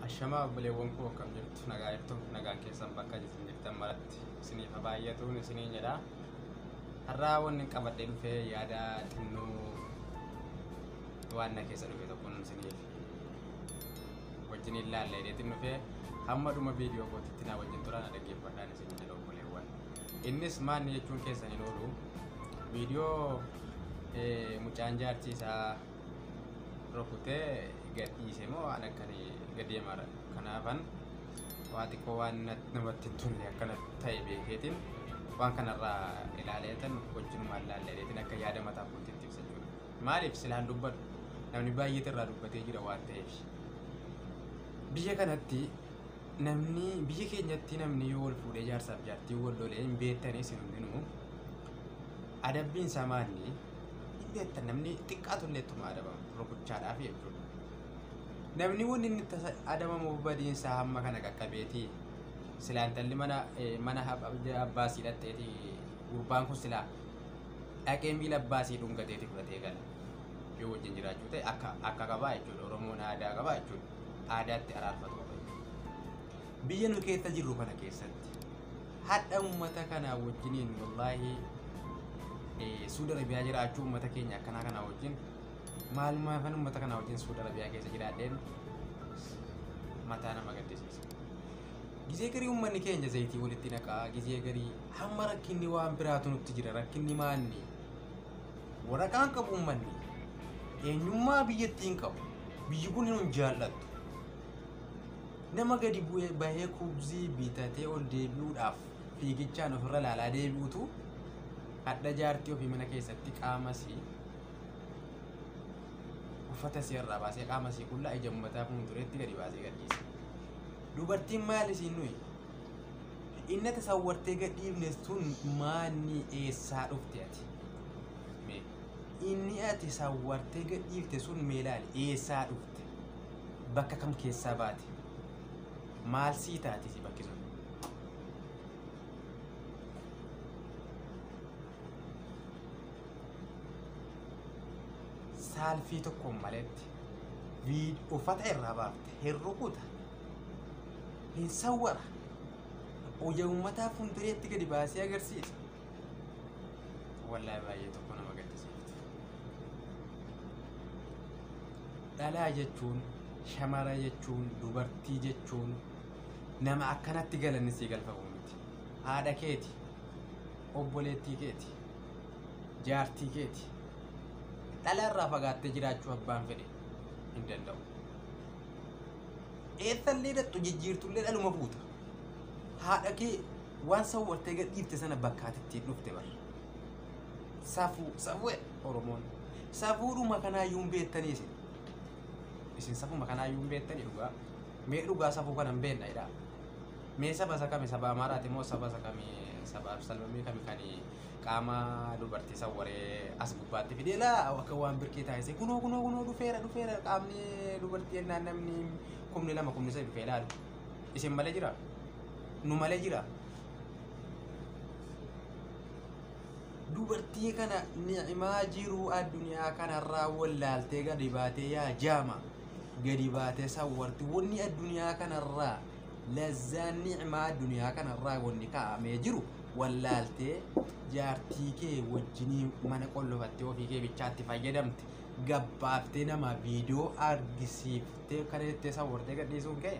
Ashama obboleewwan koo akkam jirtu nagaa jirtu nagaan keessan bakka jirtan maratti isiniif baay'atuun isinii jedha. Har'aa wanni qabadhee dhufee yaada xinnoo waan na keessa dhufe tokkoon isiniif wajjin ilaallee deetiin dhufee hamma dhuma viidiyoo kootitti na wajjin turan dhaggeeffadhaan isin jedha obboleewwan. Innis maanni jechuun keessan hin oolu viidiyoo mucaan jaartiisaa rokutee gadhiise moo ana akkanii gadeemaadha. Kanaafan waati koo waan namatti tolle akkana ta'e beekeetiin waan kanarraa ilaaleetan wajjinumaan ilaalleetiin akka yaada mataa kootiitti ibsachuudha. Maaliif silaan dubbadhu namni baay'eetu irraa dubbatee jira waan ta'eef. Biyya kanatti namni biyya keenyatti namni yoo wal fuudhee jaarsaaf jaartii wal lolee hin beektanii isin hundinuu adabbiin isaa maanni hin beektan namni xiqqaatullee ittuma adabamu rukuchaadhaaf jechuudha. Namni wanni inni adabamu badiinsaa hamma kana qaqqabeeti silaan talli mana abbaasii dhaqxeeti gurbaan kun silaa dhaqee miila abbaasii dhungateeti fudhatee gala yoo wajjin jiraachuu ta'e akka qabaa jechuudha. Oromoon aadaa qabaa jechuudha. Aadaatti araarfatu qaba. Biyya nu keessa jirru kana keessatti hadha uummata kanaa wajjiniin wallaahi Suudi Arabiyaa jiraachuu uummata keenya akkanaa kanaa wajjin maalumaa kan uummata kanaa wajjin Suudi Arabiyaa keessa jiraadheen mataa nama gaddisiisa. Gizee garii uummanni keenya zayitii walitti naqaa, gizee garii hamma rakkinni waan biraatu nutti jira. Rakkinni maanni waraqaan qabu uummanni eenyummaa biyyattiin qabu. Biyyi kun hin jaallattu. Nama gadi bu'ee bahee kubzii bitatee ol deebi'uudhaaf fiigichaan ofirra laalaa deebi'utu hadha jaartii ofii mana keessatti qaamasii uffata seerraa baasee qaamasii qullaa ija ummataa fuuldureetti gadi baasee gadhiisa. Dubartiin maal isiin nuyi? Inni tasawwartee gadhiifne sun maanni eessaa dhufte ati? Inni ati sawwartee gadhiifte sun meelaali eessaa dhufte? Bakka kam keessaa baate? Maal sii taati si bakki sun? Saalfii tokkoon maletti uffata irraa baafte herrukuta hin sawwara hojii uummataa fuuldureetti gadi baasee agarsiisa. Wallaahi baay'ee tokko nama gaddisiiftu. Dhalaa jechuun shamara jechuun dubartii jechuun nama akkanatti galanni sii galfamu miti. Haadha keeti, obboleettii keeti, jaartii keeti. Dhala irraa fagaattee jiraachuu abbaan fedhe hin danda'u. Eessallee dhattu jijjiirtullee dhaluma fuuta. Haadha kee waan sawwartee gadhiifte sana bakkaatti dhufte bara. Safuu Oromoon safuudhuma kanaayyuu hin beektanii isin safuma kanaayyuu hin beektanii dhugaa. Mee dhugaa safuu kana hin beekna jedhaa. Mee saba sakame saba Amaaraati moo saba sakame saba Salmamee kami kan qaama dubartii sawwaree as gubbaatti fideelaa akka waan birkee taasise kunoo dhufeera qaamni dubartii ennaan namni kumni lama kumni sadii dhufee ilaalu. Isin malee jira? Nu malee jira? Dubartii kana ni'imaa jiruu addunyaa kanarraa wallaaltee gadi baatee yaa jaama gadi baatee sawwarti wanni addunyaa kanarraa lazzaan ni'imaa addunyaa kanarraa wanni kaa'amee jiru wallaaltee jaartii kee wajjinii mana qollofattee ofii kee bichaatti fayyadamte gabbaaftee nama viidiyoo argisiiftee kaneettee sawwartee gadhiisuun kee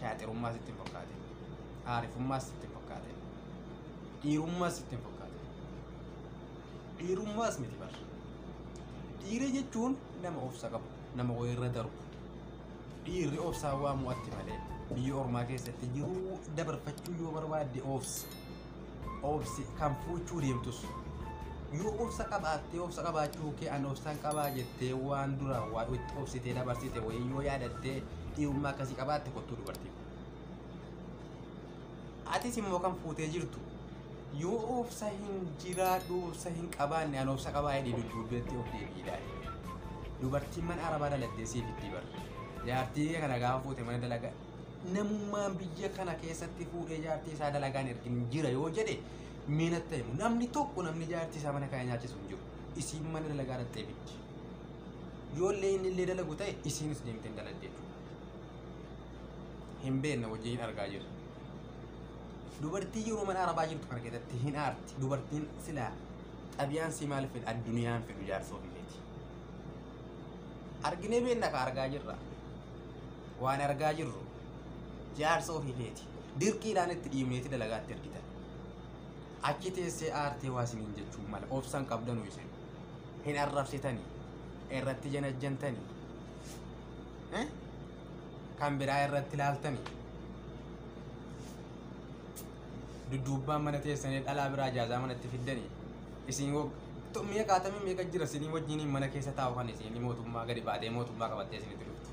shaaxirummaa sitti hin fakkaate, aarifummaa sitti hin fakkaate, dhiirummaa sitti hin fakkaate. Dhiirummaas miti bara. Dhiira jechuun nama obsa qabu, nama wayirra darbu. Dhiirri obsaa waa mo'atti malee biyya ormaa keessatti jiruu dabarfachuu yoo barbaadde obsi kan fuuchuu deemtus yoo obsa qabaattee obsa qabaachuu kee an obsaan qabaa jettee waan dura waa itti obsitee dabarsite wayii yoo yaadattee dhiirummaa akkasii qabaatte kottuu dubartii. Atis immoo kan fuutee jirtu yoo obsa hin jiraadhu obsa hin qabaanne an obsa qabaa jedhee dudduubeetti of deebiidhaa. Dubartiin mana arabaa dalattee siif itti bara. Jaartii kana gaafa fuute mana dalagaa namummaan biyya kana keessatti fuudhee jaartii isaa dalagaan ergin jira yoo jedhe miinatti himu. Namni tokko namni jaartii isaa mana kaaya nyaachisu hin jiru. Isiin mana dalagaa dhattee biddi. Yoollee inni illee dalagu ta'e isiinis deemtee daladde jechuudha. hin beekne wajjin argaa jirra. Dubartii yeroo mana arabaa jirtu kana keessatti hin aarti. Dubartiin silaa xabiyaan si maal fedha addunyaan fedhu jaarsoo fileeti. Arginee beekna ka argaa jirra. Waan argaa jirru jaarsoo fileeti. Dirqiidhaan itti dhiibneeti dalagaatti argitan. Achi teessee aartee waa isiniin jechuun mala obsaan qabdanuu isin. Hin arrabsitanii. Irratti janajjantanii. Kan biraa irratti ilaaltanii. Dudduubbaan mana teessanii dhalaa biraa jaazaa manatti fiddanii. Isin mi'a qaatamii meeqa jira isinii wajjiniin mana keessa taa'u kan isin mootummaa gadi baatee mootummaa qabattee isinitti dhuftu.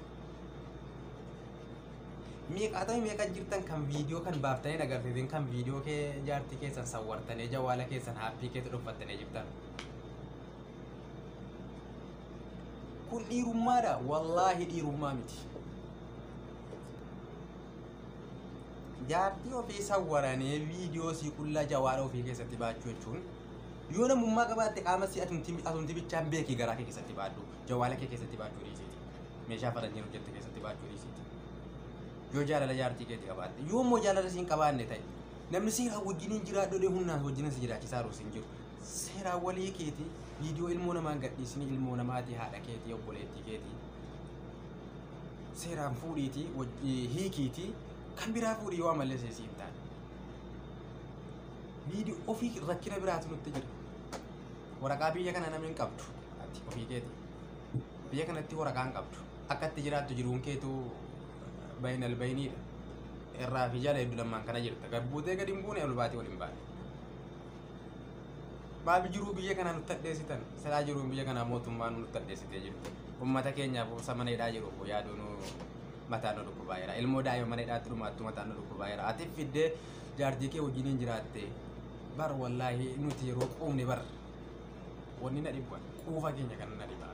Mi'a qaatamii meeqa jirtan kan viidiyoo kan baaftanii agarsiisan kan viidiyoo kee jaartii keessan sawwartanii jawaala keessan haappii keessa dhuffattanii jirtan. Kun dhiirummaadha wallaahi dhiirummaa miti. Jaartii ofii sawwaranii viidiyoo si qullaa jawaala ofii keessatti baachuu jechuun yoo namummaa qabaatte qaama si atumti bichaan beekii garaa kee keessatti baadhu jawaala kee keessatti baachuu dhiisiiti. Meeshaa faranjiin hojjette keessatti baachuu dhiisiiti. Yoo jaalala jaartii keetti qabaatte yoo immoo jaalala siin qabaanne ta'e namni seeraan wajjiniin jiraadholee humnaan wajjiniin si jiraachisaa jiru siin jiru. Seeraan walii keeti viidiyoo ilmoo namaan gadhiisni ilmoo namaatii haadha keetii obboleettii keetii seeraan fuudhiitii hiikiitii kan biraa fuudhii waa mallee seesii hin taane. Viidiyoo ofii rakkina biraatu nutti jira. Waraqaa biyya kana namni hin qabdu ati ofii keeti. Biyya kanatti waraqaa hin qabdu. Akka itti jiraattu jiruun keetu bainal bainiidha. Irraa fi jala hedduu lamaan kana jirta. Gabbuutee gadi hin buune ol baatee ol hin baane. Baabi jiruu biyya kanaa nutti addeessitan. Silaa jiruun biyya kanaa mootummaan nutti addeessitee jirti. Uummata keenyaaf samaneedhaa jiru yaaduun mataan nu dhukkubaa jira. Ilmoo daa'ima mana hidhaatti dhumaattu mataan nu dhukkubaa jira. Ati fiddee jaartii kee wajjiniin jiraatte bar wallaahi nuti yeroo quufne bar wanni na dhibban quufa keenya kana na dhibaa.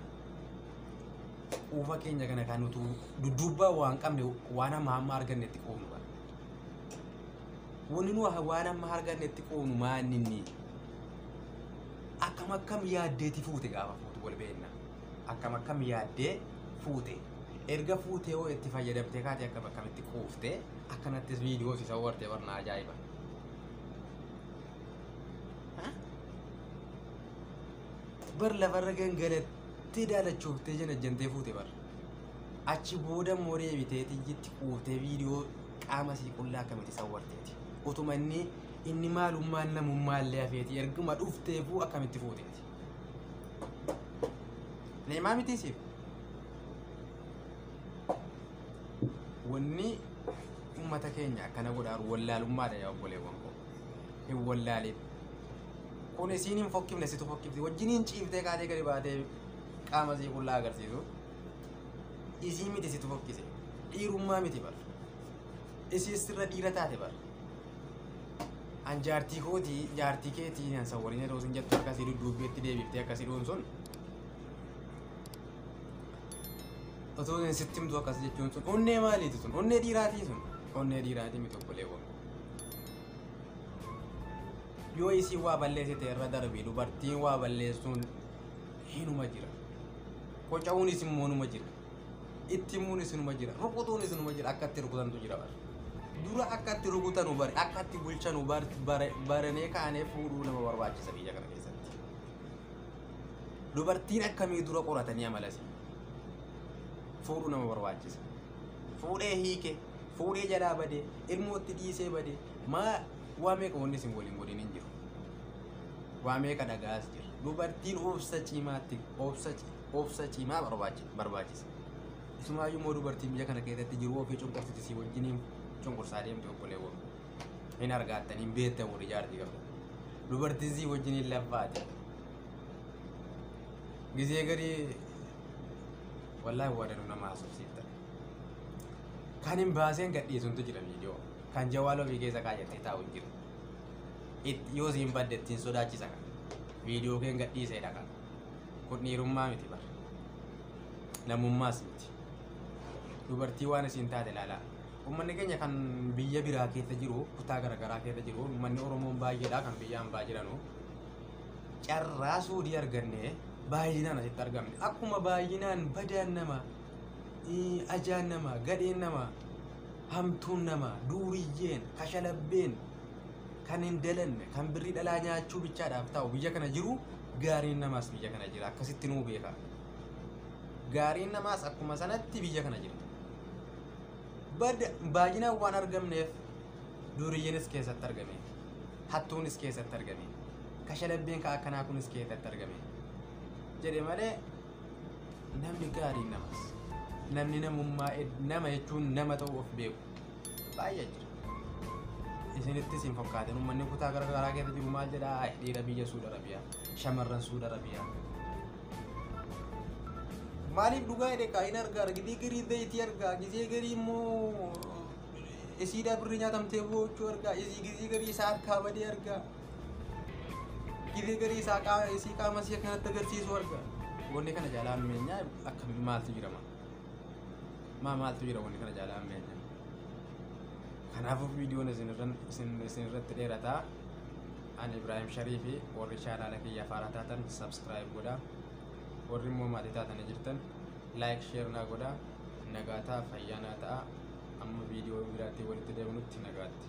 Quufa keenya kana kan nuti dudduubbaa waan qabne waan amma argannetti quufnu bara. Wanni nu waan amma argannetti quufnu maaninni akkam yaaddeeti fuute gaafa fuutu wal beekna. Akkam yaaddee fuute. Erga fuutee yoo itti fayyadamtee kaatee akkamitti quuftee akkanattis viidiyoo si sawwartee barna ajaa'iba. Bar lafarra gangalattee daalachuuftee janajjantee fuute bar. Achi booda immoo deebitee xiyyitti quuftee viidiyoo qaama sii qullaa akkamitti sawwarteeti. Utuma inni maalummaan namummaallee hafeeti erguma dhufteefuu akkamitti fuuteeti. Neemaa miti siif. Wanni uummata keenya akkana godhaaru wallaalummaadha yaa obboleewwan koo. Hin wallaalin. Kun isiin hin fokkifne situ fokkifti. Wajjiniin ciiftee kaatee gadi baatee qaama sii qullaa agarsiisu. Isii miti situ fokkise. Dhiirummaa miti bar. Isii sirra dhiira taate bar. An jaartii kooti jaartii keetii an sawwarin yeroo sin jettu akkasii dudduubbeetti deebiftee akkasii dhuun sun. Otoo hin sitti himtu akkas jechuun sun onnee maaliiti sun? Onnee dhiiraatii sun. Onnee dhiiraatii miti obboleewwan. Yoo isii waa balleessite irra darbii dubartiin waa balleessuun hinuma jira. Qoca'uunis immoo numa jira. Itti himuunis numa jira. Rukutuunis numa jira. Akkatti rukutantu jira bara. Dura akkatti rukutanu bare akkatti bulchanu baranee kaanee fuudhuu nama barbaachisa biyya kana keessatti. Dubartiin akkamii dura qoratanii amalasi. Fuudhuu nama barbaachisa. Fuudhee hiike, fuudhee jalaa badee, ilmootti dhiisee badee, waa meeqa wanni isin waliin godhin hin jiru. Waa meeqa dhagaas jira. Dubartiin obsa cimaa barbaachisa. Isumaayyuu immoo dubartiin biyya kana keessatti jiru ofii cunqursiti si wajjiniin cunqursaa deemte obboleewwan. Hin argaattan hin beektan warri jaartii qabda. Dubartiin si wajjiniin laffaate. Gizee gadi wallahi wadanuu nama haasofsiiftan. Kan hin baaseen gadhiisuntu jira viidiyoo. Kan jawaala ofii keessa kaayattee taa'u hin jiru. Yoo siin baddettiin sodaachisa kan. Viidiyoo keen gadhiisee dhaqa. Kun dhiirummaa miti bara. Namummaas miti. Dubartii waan isiin taate ilaalaa. Uummanni keenya kan biyya biraa keessa jiru, kutaa garaagaraa keessa jiru, uummanni Oromoon baay'eedha kan biyya hambaa jiranu. Carraa suudii argannee baay'inaan asitti argamne. Akkuma baay'inaan badaan nama, ajaan nama, gadheen nama hamtuun namaa, duuriyyeen, kashalabbeen, kan hin dalanne, kan birrii dhalaa nyaachuu bichaadhaaf ta'u biyya kana jiru, gaariin namaas biyya kana jira. Akkasitti nuu beeka. Gaariin namaas akkuma sanatti biyya kana jira. Baay'inaan waan argamneef duuriyyeenis keessatti argame, hattuunis keessatti argame, kashalabbeen ka akkanaa kunis keessatti argame jedhe malee namni gaariin namaas, namni namummaa nama jechuun nama ta'uu of beeku baay'ee jira. Isinittis hin fakkaatin uummanni kutaa garagaraa keessa jiru maal jedhaa dhiira biyya Suudi Arabiyaa, shamarran Suudi Arabiyaa. Maaliif dhugaa hidhe hin argaa, gizee garii zayitii argaa, gizee garii immoo isiidhaa birrii nyaatamtee boochuu argaa, gizee garii isaa harkaa badee argaa, gizee garii isii qaama ishee kanatti agarsiisu argaa. Wanni kana jaalaa ammeenyaa akka maaltu jirama? Maaltu jira wanni kana jaalaa ammeenyaa? Kanaafuu viidiyoon isin irratti dheerataa. Ani Ibrahim Shariifi warri chaanaala kiyya faana taatan subscribe godhaa. Warri immoo maatii taatan jirtan like share naa godhaa. Nagaataa fayyaa naa ta'a. Amma viidiyoo biraatti walitti deebinutti nagaatti.